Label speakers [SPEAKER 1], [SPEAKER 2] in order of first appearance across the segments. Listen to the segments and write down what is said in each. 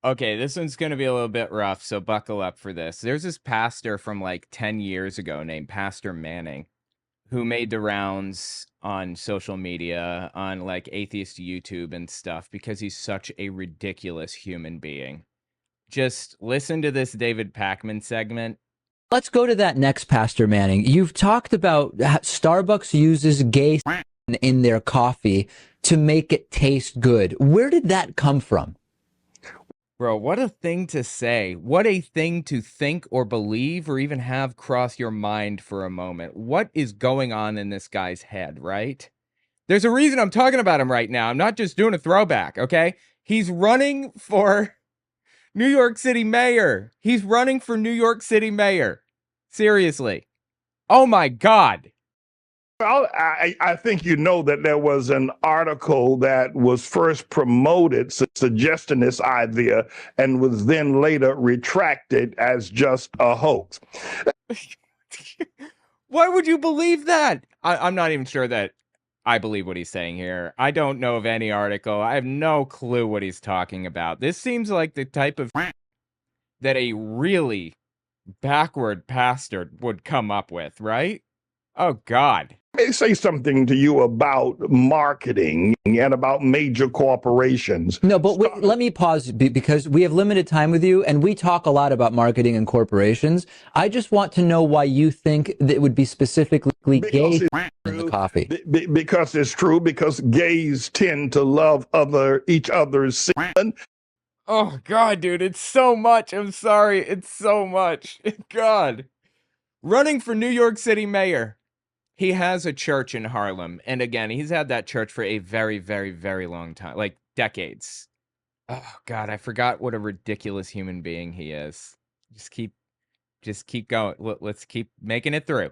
[SPEAKER 1] Okay, this one's going to be a little bit rough, so buckle up for this. There's this pastor from like 10 years ago named Pastor Manning who made the rounds on social media, on like atheist YouTube and stuff, because he's such a ridiculous human being. Just listen to this David Pakman segment.
[SPEAKER 2] Let's go to that next, Pastor Manning. You've talked about Starbucks uses gay in their coffee to make it taste good. Where did that come from?
[SPEAKER 1] Bro, what a thing to say. What a thing to think or believe or even have cross your mind for a moment. What is going on in this guy's head, right? There's a reason I'm talking about him right now. I'm not just doing a throwback, okay? He's running for New York City mayor. He's running for New York City mayor. Seriously. Oh my God.
[SPEAKER 3] Well, I think you know that there was an article that was first promoted suggesting this idea and was then later retracted as just a hoax.
[SPEAKER 1] Why would you believe that? I'm not even sure that I believe what he's saying here. I don't know of any article. I have no clue what he's talking about. This seems like the type of that a really backward pastor would come up with, right? Oh, God.
[SPEAKER 3] Let me say something to you about marketing and about major corporations.
[SPEAKER 2] No, but let me pause because we have limited time with you and we talk a lot about marketing and corporations. I just want to know why you think that it would be specifically gay in the coffee.
[SPEAKER 3] Because it's true, because gays tend to love each other's semen.
[SPEAKER 1] Oh, God, dude, it's so much. I'm sorry. It's so much. God. Running for New York City mayor. He has a church in Harlem. And again, he's had that church for a very, very, very long time, like decades. Oh, God, I forgot what a ridiculous human being he is. Just keep going. Let's keep making it through.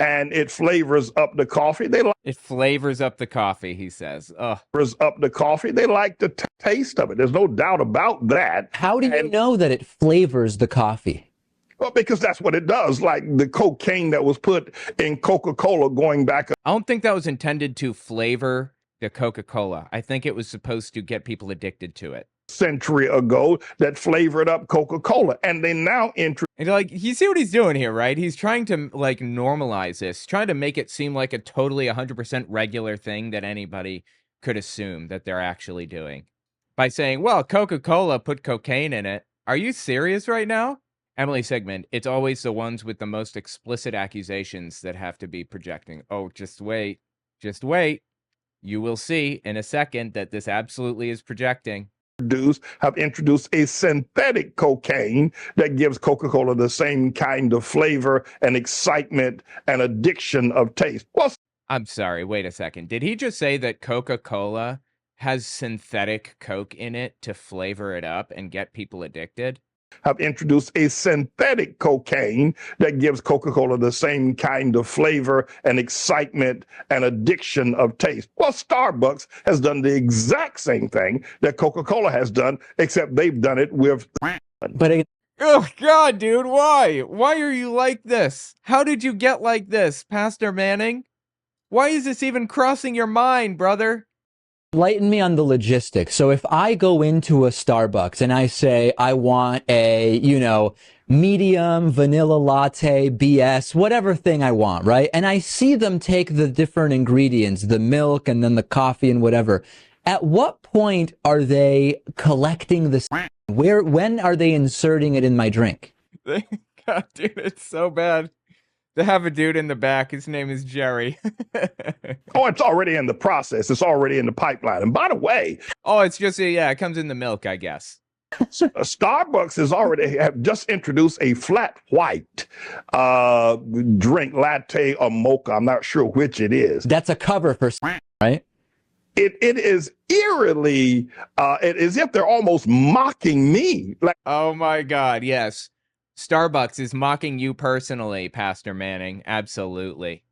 [SPEAKER 3] And it flavors up the coffee.
[SPEAKER 1] It flavors up the coffee, he says.
[SPEAKER 3] Flavors up the coffee. They like the taste of it. There's no doubt about that.
[SPEAKER 2] How do you know that it flavors the coffee?
[SPEAKER 3] Well, because that's what it does. Like the cocaine that was put in Coca-Cola going back.
[SPEAKER 1] I don't think that was intended to flavor the Coca-Cola. I think it was supposed to get people addicted to it.
[SPEAKER 3] Century ago that flavored up Coca-Cola, and they now introduce.
[SPEAKER 1] And like, you see what he's doing here, right? He's trying to like normalize this, trying to make it seem like a totally 100% regular thing that anybody could assume that they're actually doing by saying, well, Coca-Cola put cocaine in it. Are you serious right now? Emily Sigmund, it's always the ones with the most explicit accusations that have to be projecting. Oh, just wait. Just wait. You will see in a second that this absolutely is projecting.
[SPEAKER 3] Have introduced a synthetic cocaine that gives Coca-Cola the same kind of flavor and excitement and addiction of taste. Well,
[SPEAKER 1] I'm sorry, wait a second. Did he just say that Coca-Cola has synthetic Coke in it to flavor it up and get people addicted?
[SPEAKER 3] Have introduced a synthetic cocaine that gives Coca-Cola the same kind of flavor and excitement and addiction of taste. Well, Starbucks has done the exact same thing that Coca-Cola has done, except they've done it with.
[SPEAKER 2] But
[SPEAKER 1] oh, God, dude, why? Why are you like this? How did you get like this, Pastor Manning? Why is this even crossing your mind, brother?
[SPEAKER 2] Enlighten me on the logistics. So if I go into a Starbucks and I say, I want a, medium vanilla latte, BS, whatever thing I want, right? And I see them take the different ingredients, the milk and then the coffee and whatever. At what point are they collecting this? When are they inserting it in my drink?
[SPEAKER 1] God, dude, it's so bad. To have a dude in the back, his name is Jerry.
[SPEAKER 3] Oh, it's already in the process. It's already in the pipeline. And by the way,
[SPEAKER 1] it's just, it comes in the milk, I guess.
[SPEAKER 3] Starbucks have just introduced a flat white drink, latte or mocha. I'm not sure which it is.
[SPEAKER 2] That's a cover for, right?
[SPEAKER 3] It is eerily, as if they're almost mocking me. Like,
[SPEAKER 1] oh my God, yes. Starbucks is mocking you personally, Pastor Manning. Absolutely.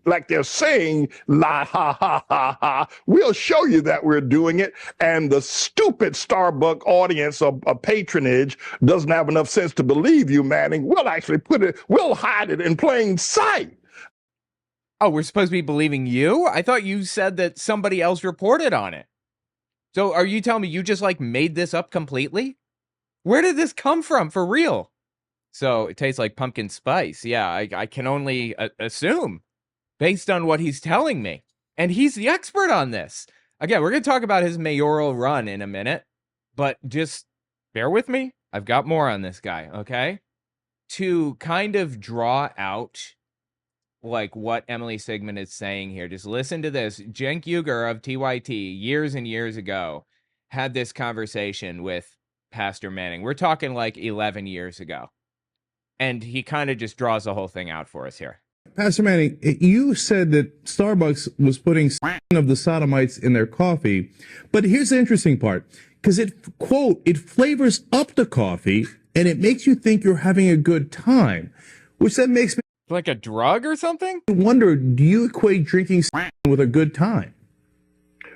[SPEAKER 3] Like they're saying, la ha ha ha ha, we'll show you that we're doing it. And the stupid Starbucks audience of patronage doesn't have enough sense to believe you, Manning. We'll actually we'll hide it in plain sight.
[SPEAKER 1] Oh, we're supposed to be believing you? I thought you said that somebody else reported on it. So are you telling me you just like made this up completely? Where did this come from for real? So it tastes like pumpkin spice. Yeah, I can only assume based on what he's telling me. And he's the expert on this. Again, we're going to talk about his mayoral run in a minute, but just bear with me. I've got more on this guy, okay? To kind of draw out like what Emily Sigmund is saying here, just listen to this. Cenk Uygur of TYT years and years ago had this conversation with Pastor Manning. We're talking like 11 years ago. And he kind of just draws the whole thing out for us here.
[SPEAKER 4] Pastor Manning, you said that Starbucks was putting of the sodomites in their coffee, but here's the interesting part, because it, quote, it flavors up the coffee and it makes you think you're having a good time, which then makes me
[SPEAKER 1] Like a drug or something?
[SPEAKER 4] wonder, do you equate drinking with a good time?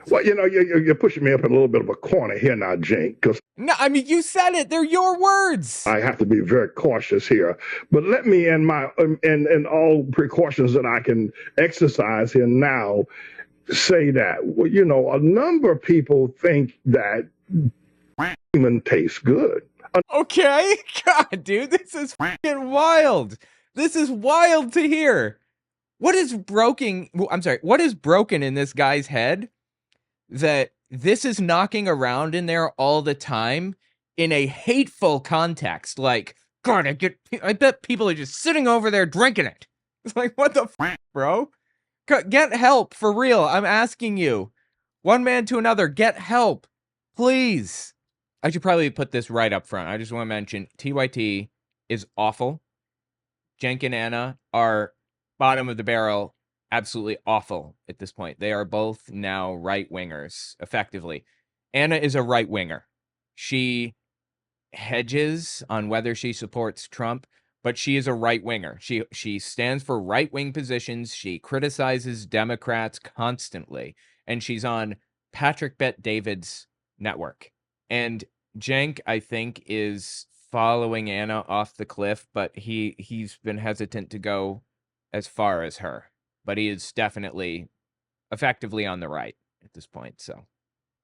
[SPEAKER 3] Well, you're pushing me up in a little bit of a corner here now, Cenk, because
[SPEAKER 1] No, I mean, you said it. They're your words.
[SPEAKER 3] I have to be very cautious here. But let me, in all precautions that I can exercise here now, say that, well, a number of people think that semen tastes good.
[SPEAKER 1] Okay. God, dude, this is fucking wild. This is wild to hear. What is broken? I'm sorry. What is broken in this guy's head that this is knocking around in there all the time in a hateful context? Like, God, I bet people are just sitting over there drinking it. It's like, what the fuck, bro? Get help for real. I'm asking you. One man to another, get help. Please. I should probably put this right up front. I just want to mention TYT is awful. Cenk and Anna are bottom of the barrel, absolutely awful at this point. They are both now right-wingers, effectively. Anna is a right-winger. She hedges on whether she supports Trump, but she is a right-winger. She stands for right-wing positions. She criticizes Democrats constantly, and she's on Patrick Bet-David's network. And Cenk, I think, is following Anna off the cliff, but he's been hesitant to go as far as her. But he is definitely effectively on the right at this point. So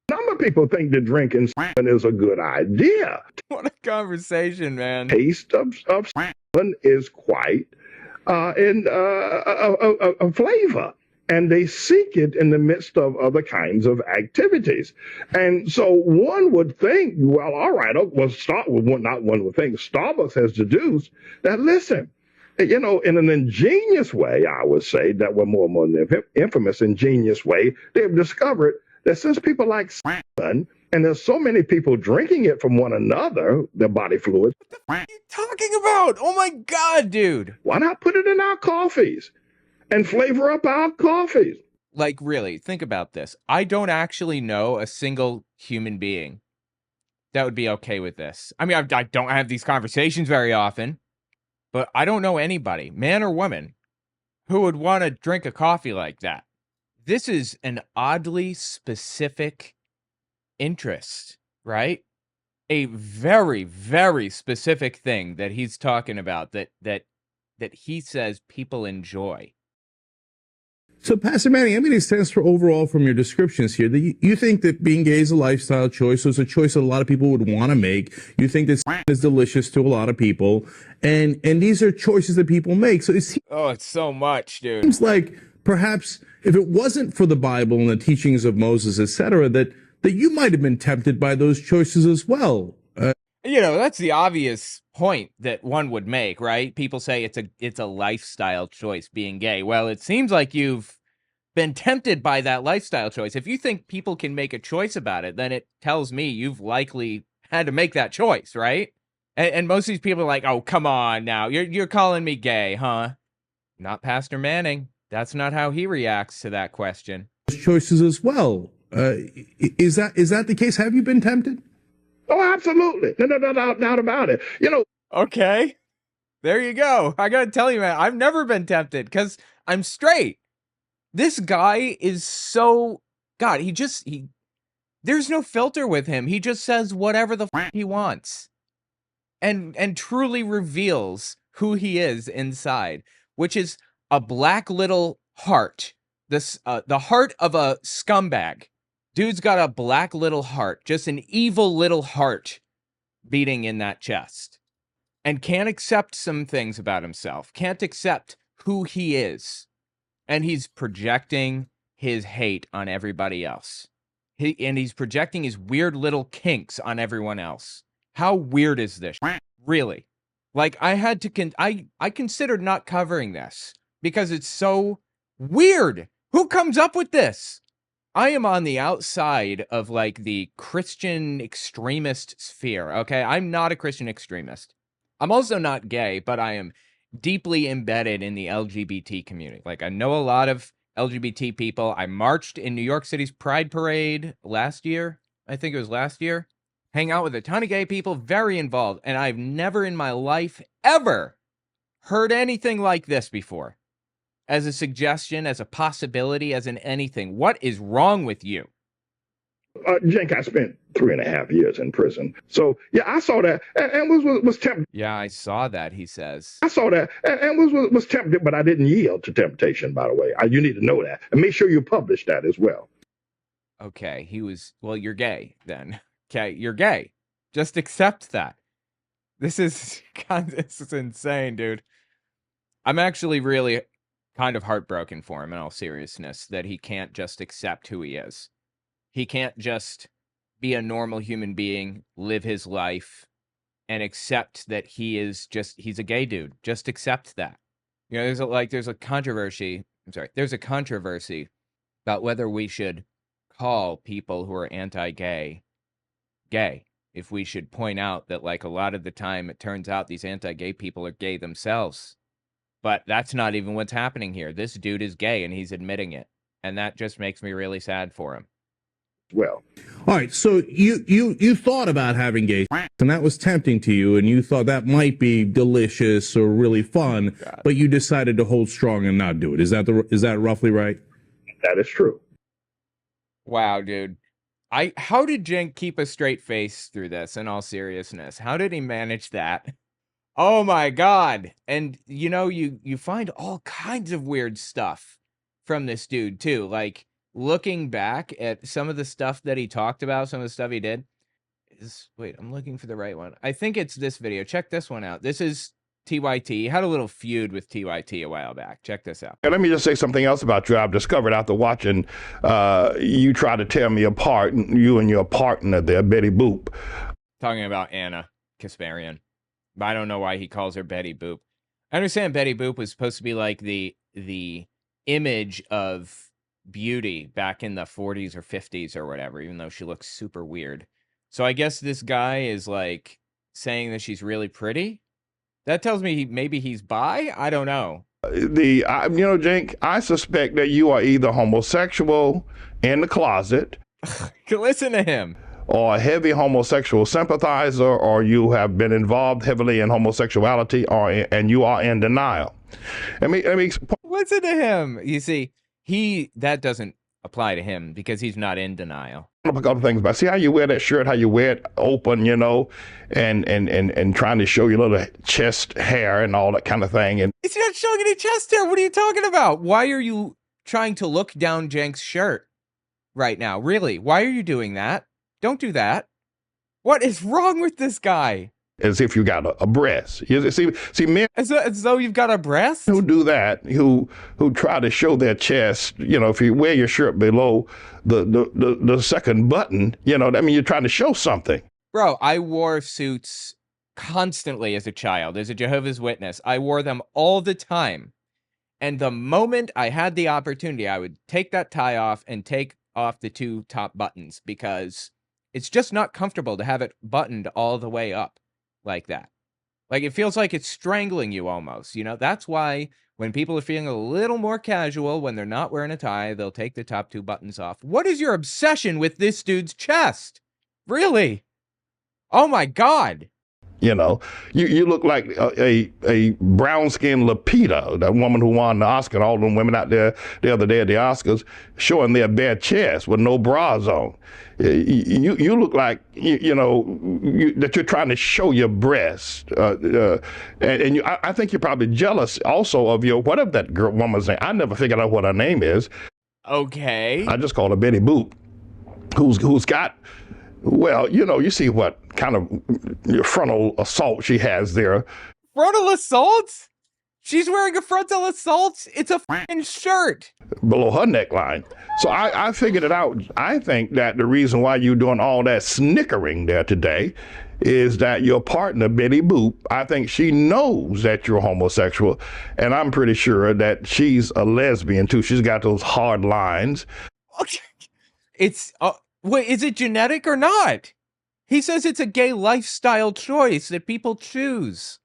[SPEAKER 3] A number of people think that drinking semen is a good idea.
[SPEAKER 1] what a conversation, man.
[SPEAKER 3] Taste of semen is quite a flavor. And they seek it in the midst of other kinds of activities. And so one would think, well, all right, not one would think, Starbucks has deduced that, listen, in an ingenious way, I would say, that we're more infamous, ingenious way, they've discovered that since people like semen, and there's so many people drinking it from one another, their body fluids.
[SPEAKER 1] What are you talking about? Oh my God, dude.
[SPEAKER 3] Why not put it in our coffees and flavor up our coffees?
[SPEAKER 1] Like, really, think about this. I don't actually know a single human being that would be okay with this. I mean, I don't have these conversations very often, but I don't know anybody, man or woman, who would want to drink a coffee like that. This is an oddly specific interest, right? A very, very specific thing that he's talking about that he says people enjoy.
[SPEAKER 4] So, Pastor Manning, I'm getting a sense for overall from your descriptions here that you think that being gay is a lifestyle choice. So it's a choice that a lot of people would want to make. You think that is delicious to a lot of people. And these are choices that people make. So it
[SPEAKER 1] Oh, it's so much, dude.
[SPEAKER 4] seems like perhaps if it wasn't for the Bible and the teachings of Moses, etc., that you might have been tempted by those choices as well.
[SPEAKER 1] That's the obvious point that one would make, right? People say it's a lifestyle choice being gay. Well, it seems like you've been tempted by that lifestyle choice. If you think people can make a choice about it, then it tells me you've likely had to make that choice, right? And most of these people are like, "Oh, come on now. You're calling me gay, huh?" Not Pastor Manning. That's not how he reacts to that question.
[SPEAKER 4] Choices as well. Is that the case? Have you been tempted?
[SPEAKER 3] Oh, absolutely. No doubt about it.
[SPEAKER 1] Okay. There you go. I gotta tell you, man, I've never been tempted because I'm straight. This guy is so... God, there's no filter with him. He just says whatever the he wants. And truly reveals who he is inside, which is a black little heart. The heart of a scumbag. Dude's got a black little heart, just an evil little heart beating in that chest, and can't accept some things about himself, can't accept who he is. And he's projecting his hate on everybody else. He's projecting his weird little kinks on everyone else. How weird is this? Really? Like, I had to, I considered not covering this because it's so weird. Who comes up with this? I am on the outside of like the Christian extremist sphere, okay? I'm not a Christian extremist. I'm also not gay, but I am deeply embedded in the LGBT community. Like, I know a lot of LGBT people. I marched in New York City's Pride Parade last year. I think it was last year. Hang out with a ton of gay people, very involved. And I've never in my life ever heard anything like this before. As a suggestion, as a possibility, as in anything. What is wrong with you?
[SPEAKER 3] Jenk, I spent 3.5 years in prison. So, yeah, I saw that and was tempted.
[SPEAKER 1] Yeah, I saw that, he says.
[SPEAKER 3] I saw that and was tempted, but I didn't yield to temptation, by the way. You need to know that. And make sure you publish that as well.
[SPEAKER 1] Okay, he was, well, you're gay then. Okay, you're gay. Just accept that. This is insane, dude. I'm actually really kind of heartbroken for him in all seriousness that he can't just accept who he is. He can't just be a normal human being, live his life, and accept that he's a gay dude. Just accept that. You know, there's a controversy about whether we should call people who are anti-gay gay. If we should point out that, like, a lot of the time it turns out these anti-gay people are gay themselves. But that's not even what's happening here. This dude is gay and he's admitting it. And that just makes me really sad for him.
[SPEAKER 3] Well,
[SPEAKER 4] all right, so you thought about having gay sex, and that was tempting to you, and you thought that might be delicious or really fun, but you decided to hold strong and not do it. Is that roughly right?
[SPEAKER 3] That is true.
[SPEAKER 1] Wow, dude. How did Cenk keep a straight face through this, in all seriousness? How did he manage that? Oh my God. And you know, you find all kinds of weird stuff from this dude too. Like, looking back at some of the stuff that he talked about, some of the stuff he did wait, I'm looking for the right one. I think it's this video. Check this one out. This is TYT. He had a little feud with TYT a while back. Check this out.
[SPEAKER 3] And let me just say something else about you. I've discovered after watching you try to tear me apart, you and your partner there, Betty Boop.
[SPEAKER 1] Talking about Anna Kasparian. But I don't know why he calls her Betty Boop. I understand Betty Boop was supposed to be like the image of beauty back in the 40s or 50s or whatever, even though she looks super weird. So I guess this guy is like saying that she's really pretty. That tells me maybe he's bi. I don't know.
[SPEAKER 3] Cenk, I suspect that you are either homosexual in the closet.
[SPEAKER 1] Listen to him.
[SPEAKER 3] Or a heavy homosexual sympathizer, or you have been involved heavily in homosexuality, and you are in denial.
[SPEAKER 1] Listen to him. You see, that doesn't apply to him because he's not in denial.
[SPEAKER 3] A couple of things, but see how you wear that shirt, how you wear it open, you know, and trying to show your little chest hair and all that kind of thing. And
[SPEAKER 1] it's not showing any chest hair. What are you talking about? Why are you trying to look down Cenk's shirt right now? Really? Why are you doing that? Don't do that. What is wrong with this guy?
[SPEAKER 3] As if you got a breast. See, men
[SPEAKER 1] as though you've got a breast?
[SPEAKER 3] Who do that, who try to show their chest, you know, if you wear your shirt below the second button, you know, I mean, you're trying to show something.
[SPEAKER 1] Bro, I wore suits constantly as a child, as a Jehovah's Witness. I wore them all the time. And the moment I had the opportunity, I would take that tie off and take off the two top buttons because it's just not comfortable to have it buttoned all the way up like that. Like, it feels like it's strangling you almost, you know? That's why when people are feeling a little more casual, when they're not wearing a tie, they'll take the top two buttons off. What is your obsession with this dude's chest? Really? Oh my God.
[SPEAKER 3] You know, you look like a brown-skinned Lupita, that woman who won the Oscar, all them women out there the other day at the Oscars, showing their bare chest with no bras on. You look like, that you're trying to show your breast. I think you're probably jealous also of whatever that woman's name. I never figured out what her name is.
[SPEAKER 1] Okay.
[SPEAKER 3] I just call her Betty Boop. who's got, well, you see what kind of frontal assault she has there.
[SPEAKER 1] Frontal assault? She's wearing a frontal assault? It's a f***ing shirt.
[SPEAKER 3] Below her neckline. So I figured it out. I think that the reason why you're doing all that snickering there today is that your partner, Betty Boop, I think she knows that you're homosexual. And I'm pretty sure that she's a lesbian too. She's got those hard lines.
[SPEAKER 1] It's, wait, is it genetic or not? He says it's a gay lifestyle choice that people choose.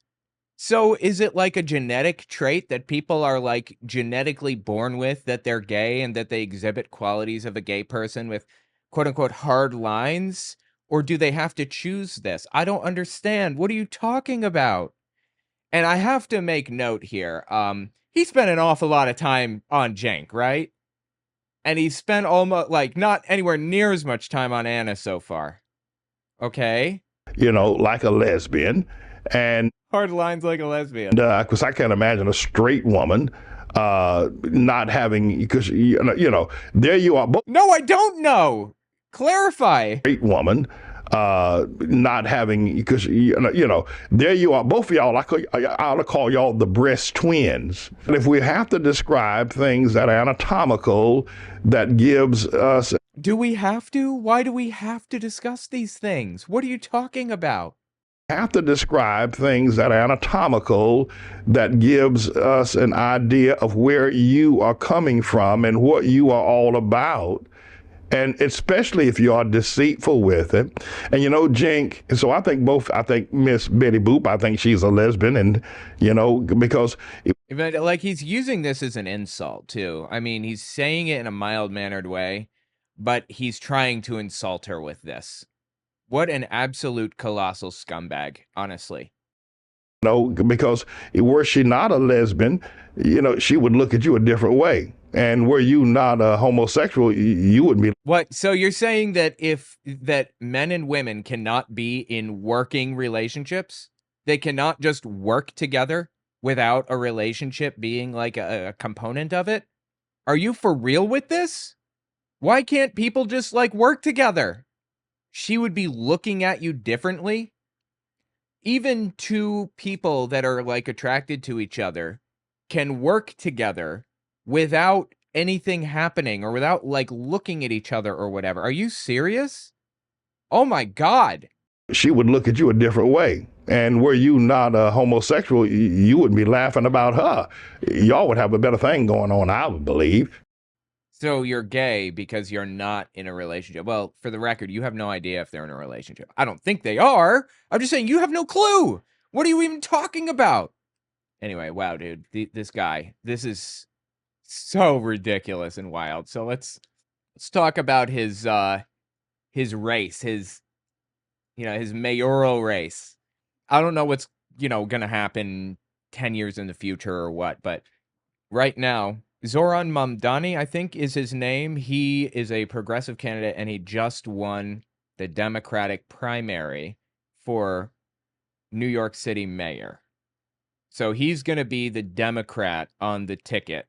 [SPEAKER 1] So is it like a genetic trait that people are like genetically born with, that they're gay and that they exhibit qualities of a gay person with quote unquote hard lines? Or do they have to choose this? I don't understand. What are you talking about? And I have to make note here. He spent an awful lot of time on Cenk, right? And he spent almost like not anywhere near as much time on Anna so far. Okay.
[SPEAKER 3] Like a lesbian. And
[SPEAKER 1] hard lines like a lesbian.
[SPEAKER 3] Because I can't imagine a straight woman not having, because, there you are.
[SPEAKER 1] No, I don't know. Clarify.
[SPEAKER 3] Straight woman not having, because, there you are. Both of y'all, I ought to call y'all the breast twins. And if we have to describe things that are anatomical, that gives us.
[SPEAKER 1] Do we have to? Why do we have to discuss these things? What are you talking about?
[SPEAKER 3] Have to describe things that are anatomical, that gives us an idea of where you are coming from and what you are all about. And especially if you are deceitful with it. And Cenk, so I think Miss Betty Boop, I think she's a lesbian, and because
[SPEAKER 1] like he's using this as an insult too. I mean, he's saying it in a mild-mannered way, but he's trying to insult her with this. What an absolute colossal scumbag, honestly.
[SPEAKER 3] Because were she not a lesbian, she would look at you a different way. And were you not a homosexual, you wouldn't be.
[SPEAKER 1] What? So you're saying that that men and women cannot be in working relationships? They cannot just work together without a relationship being like a component of it? Are you for real with this? Why can't people just like work together? She would be looking at you differently. Even two people that are like attracted to each other can work together without anything happening or without like looking at each other or whatever. Are you serious? Oh my God.
[SPEAKER 3] She would look at you a different way. And were you not a homosexual, you wouldn't be laughing about her. Y'all would have a better thing going on, I would believe.
[SPEAKER 1] So you're gay because you're not in a relationship. Well, for the record, you have no idea if they're in a relationship. I don't think they are. I'm just saying you have no clue. What are you even talking about? Anyway, wow, dude, this guy, this is so ridiculous and wild. So let's talk about his race, his mayoral race. I don't know what's, going to happen 10 years in the future or what, but right now, Zoran Mamdani, I think is his name. He is a progressive candidate, and he just won the Democratic primary for New York City mayor. So he's going to be the Democrat on the ticket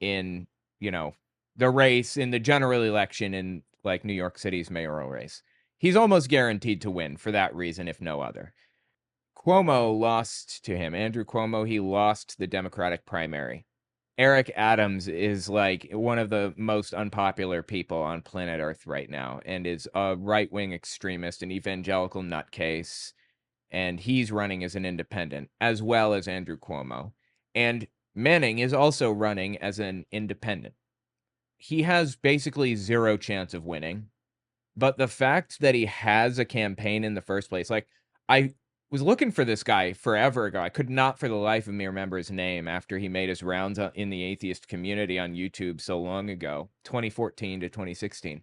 [SPEAKER 1] in, the race, in the general election in, like, New York City's mayoral race. He's almost guaranteed to win for that reason, if no other. Cuomo lost to him. Andrew Cuomo, he lost the Democratic primary. Eric Adams is like one of the most unpopular people on planet Earth right now and is a right-wing extremist, an evangelical nutcase, and he's running as an independent, as well as Andrew Cuomo. And Manning is also running as an independent. He has basically zero chance of winning, but the fact that he has a campaign in the first place, like, I was looking for this guy forever ago. I could not for the life of me remember his name after he made his rounds in the atheist community on YouTube so long ago, 2014 to 2016.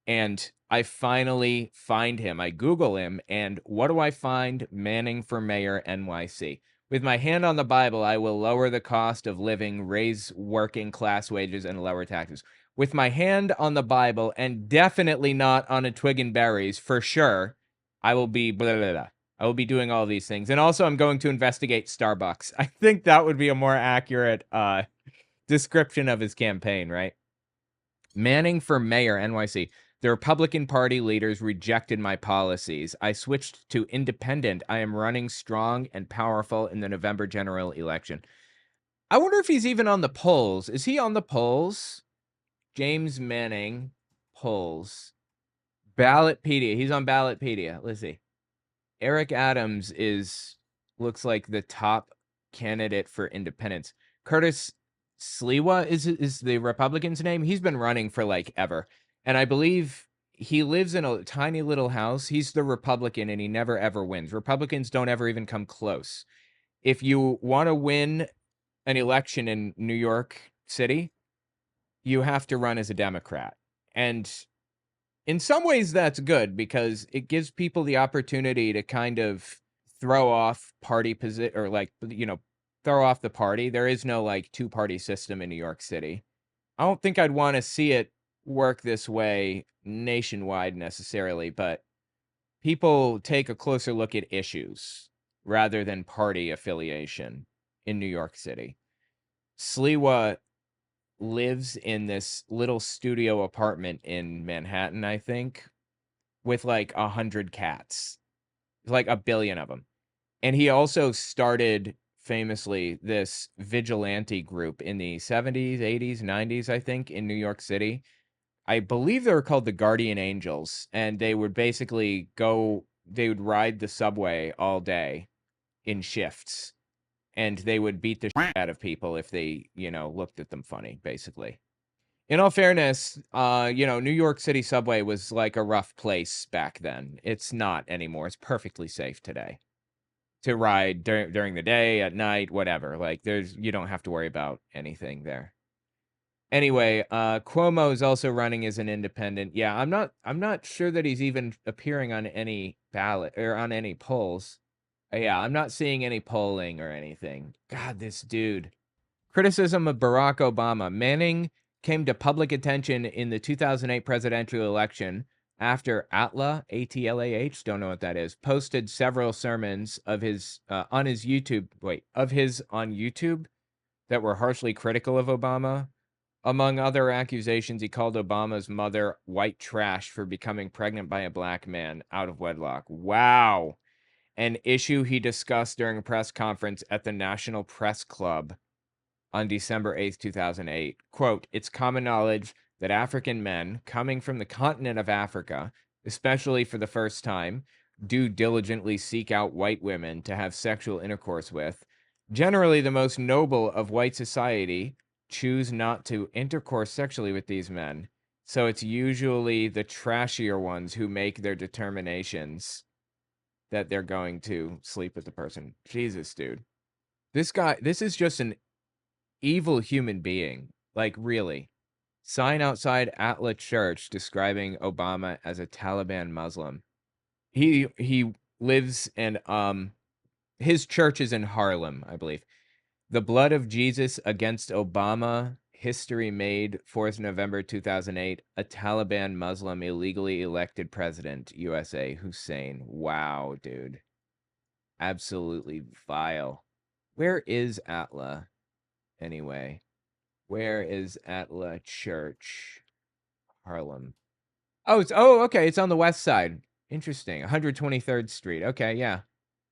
[SPEAKER 1] And I finally find him. I Google him, and what do I find? Manning for Mayor, NYC. With my hand on the Bible, I will lower the cost of living, raise working class wages, and lower taxes. With my hand on the Bible, and definitely not on a twig and berries, for sure, I will be blah, blah, blah. I will be doing all these things. And also, I'm going to investigate Starbucks. I think that would be a more accurate description of his campaign, right? Manning for Mayor, NYC. The Republican Party leaders rejected my policies. I switched to independent. I am running strong and powerful in the November general election. I wonder if he's even on the polls. Is he on the polls? James Manning polls. Ballotpedia. He's on Ballotpedia. Let's see. Eric Adams looks like the top candidate for independence. Curtis Sliwa is the Republican's name. He's been running for like ever. And I believe he lives in a tiny little house. He's the Republican and he never ever wins. Republicans don't ever even come close. If you want to win an election in New York City, you have to run as a Democrat. And in some ways that's good because it gives people the opportunity to kind of throw off party position or like, throw off the party. There is no like two-party system in New York City. I don't think I'd want to see it work this way nationwide necessarily, but people take a closer look at issues rather than party affiliation in New York City. Sliwa lives in this little studio apartment in Manhattan, I think, with like 100 cats, like a billion of them. And he also started famously this vigilante group in the 70s, 80s, 90s, I think, in New York City. I believe they were called the Guardian Angels, and they would basically they would ride the subway all day in shifts, and they would beat the shit out of people if they, looked at them funny, basically. In all fairness, New York City subway was like a rough place back then. It's not anymore. It's perfectly safe today to ride during the day, at night, whatever. Like you don't have to worry about anything there. Anyway, Cuomo is also running as an independent. Yeah, I'm not sure that he's even appearing on any ballot or on any polls. Yeah, I'm not seeing any polling or anything. God, this dude. Criticism of Barack Obama. Manning came to public attention in the 2008 presidential election after Atla, A-T-L-A-H, don't know what that is, posted several sermons of his on YouTube that were harshly critical of Obama. Among other accusations, he called Obama's mother white trash for becoming pregnant by a black man out of wedlock. Wow. An issue he discussed during a press conference at the National Press Club on December 8th, 2008. Quote, "It's common knowledge that African men coming from the continent of Africa, especially for the first time, do diligently seek out white women to have sexual intercourse with. Generally, the most noble of white society choose not to intercourse sexually with these men. So it's usually the trashier ones who make their determinations that they're going to sleep with the person." Jesus, dude. This is just an evil human being. Like, really. Sign outside Atla Church describing Obama as a Taliban Muslim. He lives in his church is in Harlem, I believe. The blood of Jesus against Obama. History made 4th November 2008. A Taliban Muslim illegally elected president. USA Hussein. Wow, dude. Absolutely vile. Where is Atla? Anyway, where is Atla Church? Harlem. Okay, it's on the west side. Interesting. 123rd Street. Okay, yeah.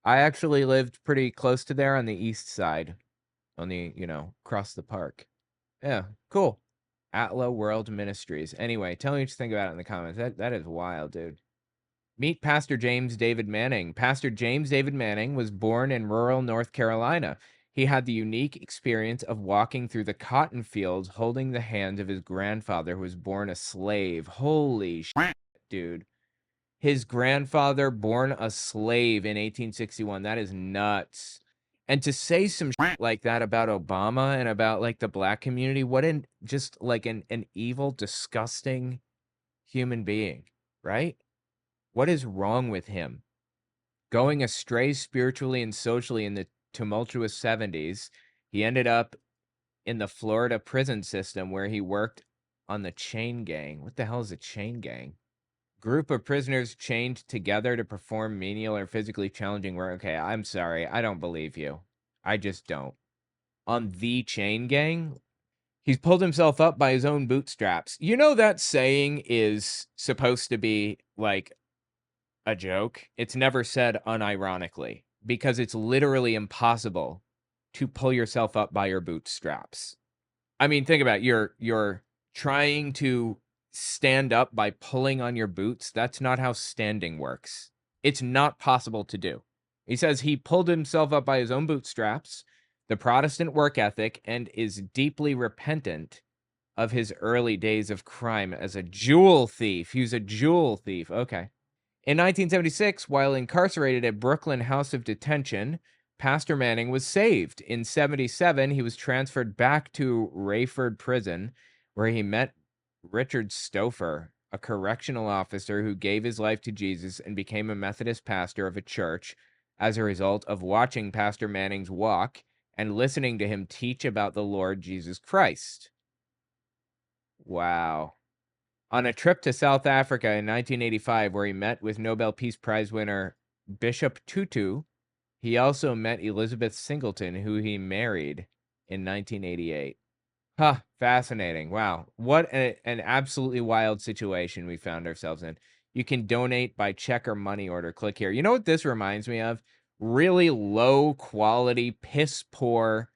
[SPEAKER 1] I actually lived pretty close to there on the east side. On the, across the park. Yeah, cool. Atla World Ministries. Anyway, tell me what you think about it in the comments. That is wild, dude. Meet Pastor James David Manning. Pastor James David Manning was born in rural North Carolina. He had the unique experience of walking through the cotton fields holding the hand of his grandfather who was born a slave. Holy shit, dude. His grandfather born a slave in 1861. That is nuts. And to say some shit like that about Obama and about like the black community, what just like an evil, disgusting human being, right? What is wrong with him? Going astray spiritually and socially in the tumultuous 70s, he ended up in the Florida prison system where he worked on the chain gang. What the hell is a chain gang? Group of prisoners chained together to perform menial or physically challenging work. Okay, I'm sorry. I don't believe you. I just don't. On the chain gang? He's pulled himself up by his own bootstraps. You know that saying is supposed to be like a joke. It's never said unironically because it's literally impossible to pull yourself up by your bootstraps. I mean, think about it. You're trying to stand up by pulling on your boots. That's not how standing works. It's not possible to do. He says he pulled himself up by his own bootstraps, the Protestant work ethic, and is deeply repentant of his early days of crime as a jewel thief. He was a jewel thief. Okay. In 1976, while incarcerated at Brooklyn House of Detention, Pastor Manning was saved. In 77, he was transferred back to Rayford Prison, where he met Richard Stouffer, a correctional officer who gave his life to Jesus and became a Methodist pastor of a church as a result of watching Pastor Manning's walk and listening to him teach about the Lord Jesus Christ. Wow. On a trip to South Africa in 1985, where he met with Nobel Peace Prize winner Bishop Tutu, he also met Elizabeth Singleton, who he married in 1988. Huh, fascinating. Wow. What an absolutely wild situation we found ourselves in. You can donate by check or money order. Click here. You know what this reminds me of? Really low quality, piss poor,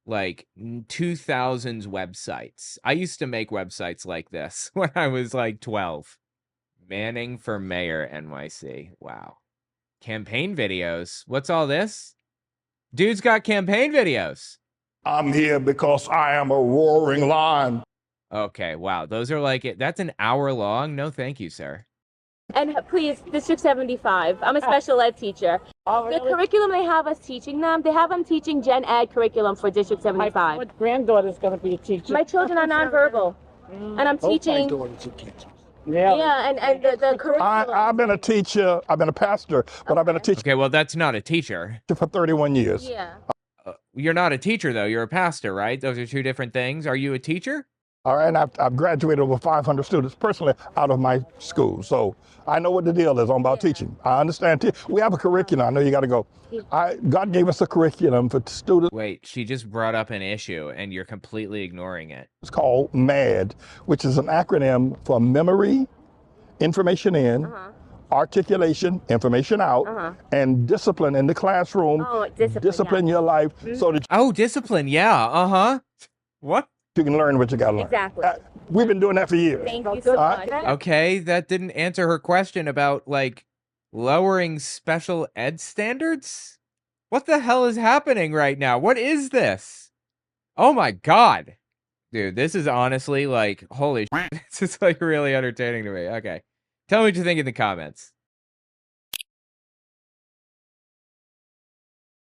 [SPEAKER 1] like 2000s websites. I used to make websites like this when I was like 12. Manning for mayor, NYC. Wow. Campaign videos. What's all this? Dude's got campaign videos.
[SPEAKER 3] I'm here because I am a roaring lion.
[SPEAKER 1] Okay, wow. Those are like it. That's an hour long. No, thank you, sir.
[SPEAKER 5] And please, District 75. I'm a special ed teacher.
[SPEAKER 6] Oh,
[SPEAKER 5] The curriculum they have us teaching them, they have them teaching Gen Ed curriculum for District 75.
[SPEAKER 6] My granddaughter's going to be a teacher.
[SPEAKER 5] My children are nonverbal, and I'm teaching. Yeah, and the curriculum.
[SPEAKER 3] I've been a teacher, I've been a pastor, but I've been a teacher
[SPEAKER 1] Okay, well, that's not a teacher.
[SPEAKER 3] for 31 years.
[SPEAKER 5] Yeah.
[SPEAKER 1] You're not a teacher, though. You're a pastor, right? Those are two different things. Are you a teacher?
[SPEAKER 3] All right, and I've graduated over 500 students personally out of my school. So I know what the deal is on about teaching. I understand. We have a curriculum. I know you got to go. God gave us a curriculum for students.
[SPEAKER 1] Wait, she just brought up an issue, and you're completely ignoring it.
[SPEAKER 3] It's called MAD, which is an acronym for memory, information in, articulation, information out, and discipline in the classroom.
[SPEAKER 5] Oh, discipline.
[SPEAKER 3] Discipline your life so that
[SPEAKER 1] Oh, discipline. Yeah. Uh-huh. What?
[SPEAKER 3] you can learn what you got to learn.
[SPEAKER 5] Exactly.
[SPEAKER 3] We've been doing that for years.
[SPEAKER 5] Thank you so much.
[SPEAKER 1] Okay, that didn't answer her question about, like, lowering special ed standards? What the hell is happening right now? What is this? Oh my God. Dude, this is honestly, like, holy shit. This is, like, really entertaining to me. Okay. Tell me what you think in the comments.